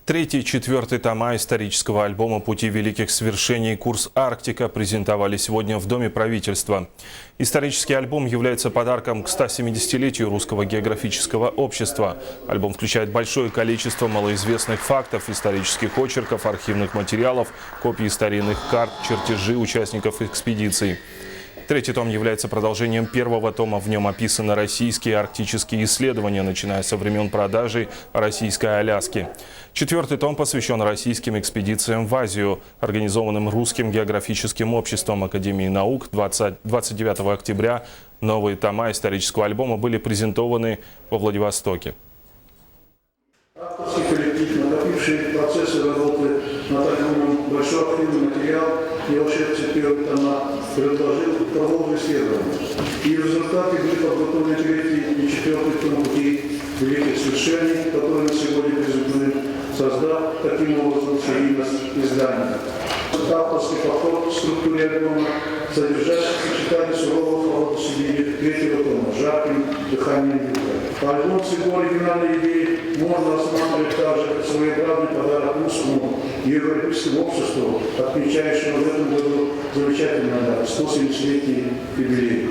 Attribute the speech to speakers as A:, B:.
A: Третий и четвертый тома исторического альбома «Пути великих свершений. Курс Арктика» презентовали сегодня в Доме правительства. Исторический альбом является подарком к 170-летию Русского географического общества. Альбом включает большое количество малоизвестных фактов, исторических очерков, архивных материалов, копии старинных карт, чертежи участников экспедиций. Третий том является продолжением первого тома. В нем описаны российские арктические исследования, начиная со времен продажи российской Аляски. Четвертый том посвящен российским экспедициям в Азию, организованным Русским географическим обществом Академии наук. 29 октября новые тома исторического альбома были презентованы во Владивостоке.
B: Авторский коллектив, накопивший процессы работы над альбомом большой архивный материал, я ушедший первый тома, предложил продолжить исследование. И в результате были подготовлены третий и четвертый том «Пути великих свершений», которые на сегодня презентуем, создав таким образом серийность издания. Авторский подход к структуре альбома, содержащий сочетание сурового холода Сибири третьего тома, жарким дыханием юга. Альбом с его оригинальной идеей можно рассматривать также как своеобразный подарок русскому и европейскому обществу, отмечающему в этом году замечательный 170-летний юбилей.